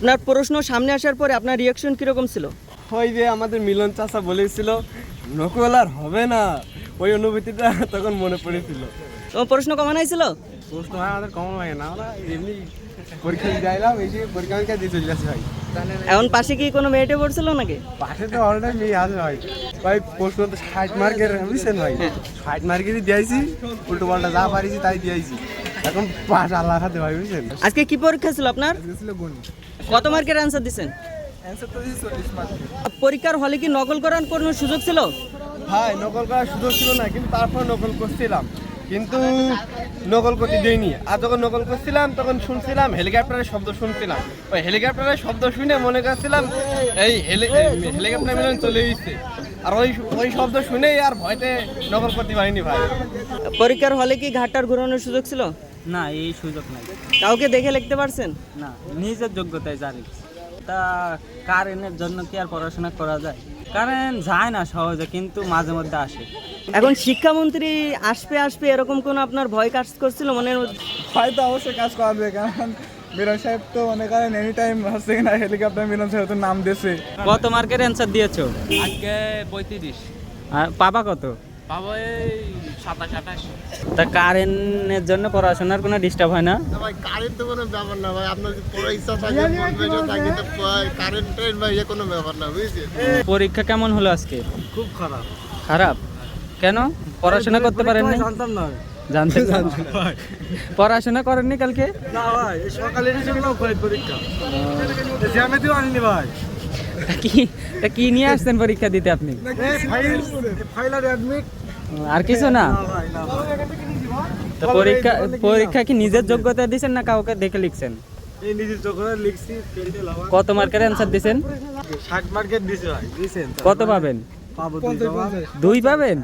আপনার প্রশ্ন সামনে আসার পরে আপনার রিয়াকশন কিরকম ছিল? ওই যে আমাদের মিলন চাচা বলেছিল নকল আর হবে না, ওই অনুভূতিটা তখন মনে পড়েছিল। তোমার প্রশ্ন কমন আইছিল? প্রশ্ন হয় আমাদের কমন লাগে না, আমরা এমনি পরীক্ষা দিয়ে যাইলাম, এই যে পরীক্ষা দিয়ে চলে যাচ্ছি ভাই। এখন পাশে কি কোনো মেয়েটে পড়ছিল নাকি? পাশে তো অলরেডি মেয়ে আছে ভাই। ভাই প্রশ্ন তো 60 মার্কের বুঝছেন ভাই, 60 মার্কেরই দিয়েছি, উল্টো পাল্টা যা পারিছি তাই দিয়েছি। এখন পাশ আল্লাহ খাতে ভাই বুঝছেন। আজকে কি পরীক্ষা ছিল আপনার? ছিল গণিত। কত মার্কের অ্যান্সার দিচ্ছেন? অ্যান্সার তো দিয়েছি 40 মার্কের। পরীক্ষার হলে কি নকল করার কোনো সুযোগ ছিল? ভাই নকল করার সুযোগ ছিল না, কিন্তু তারপর নকল করছিলাম, কিন্তু নকল করতে দেয়নি। আর যখন নকল করছিলাম তখন শুনছিলাম হেলিকপ্টারের শব্দ শুনছিলাম, ওই হেলিকপ্টারের শব্দ শুনে মনে করছিলাম এই হেলিকপ্টার মিলন চলে এসেছে, আর ওই শব্দ শুনেই আর ভয়তে নকল করতে পারিনি ভাই। পরীক্ষার হলে কি ঘাটটার ঘোরানোর সুযোগ ছিল? না, এই সুযোগ নাই। কাউকে দেখে লিখতে পারছেন? না, নিজের যোগ্যতায় জানি। তা কারেন্টের জন্য কি আর পড়াশোনা করা যায়? কারেন্ট যায় না সহজে, কিন্তু মাঝে মধ্যে আসে। এখন শিক্ষামন্ত্রী আসবে এরকম কোনো আপনার ভয় কাজ করছিল মনের মধ্যে? হয়তো অবশ্যই কাজ করবে, কারণ মিলন সাহেব তো মনে করেন এনি টাইম হচ্ছে কিনা হেলিকপ্টার মিলন সাহেব তো নাম দিয়েছে। কত মার্কের অ্যান্সার দিয়েছো? আজকে 35। আর পাবা কত? পাবো এই 27-28। তা কারেন্টের জন্য পড়াশোনার কোনো ডিস্টার্ব হয় না? ভাই কারেন্ট তো কোনো ব্যাপার না ভাই, আপনার যদি পড়ার ইচ্ছা থাকে পড়বে থাকে, তো কারেন্টের বাইরে কোনো ব্যাপার না, বুঝছেন? পরীক্ষা কেমন হলো আজকে? খুব খারাপ। খারাপ কেন? পড়াশোনা করতে পারেননি? জানতাম না জানতে পড়াশোনা করেননি কালকে? না ভাই, সকালে এসেছিলাম পরীক্ষা, জ্যামিতিও আনিনি ভাই। তা কি নিয়ে আসছেন পরীক্ষা দিতে আপনি? ফাইল আর অ্যাডমিট। আর কিছু না? তো পরীক্ষা কি নিজের যোগ্যতা দিয়েছেন না কাউকে দেখে লিখছেন? এই নিজের চোখে লিখছি। কত মার্কের অ্যান্সার দিয়েছেন? 60 মার্কের দিয়েছি ভাই। কত পাবেন? পাবো 2 পাবেন?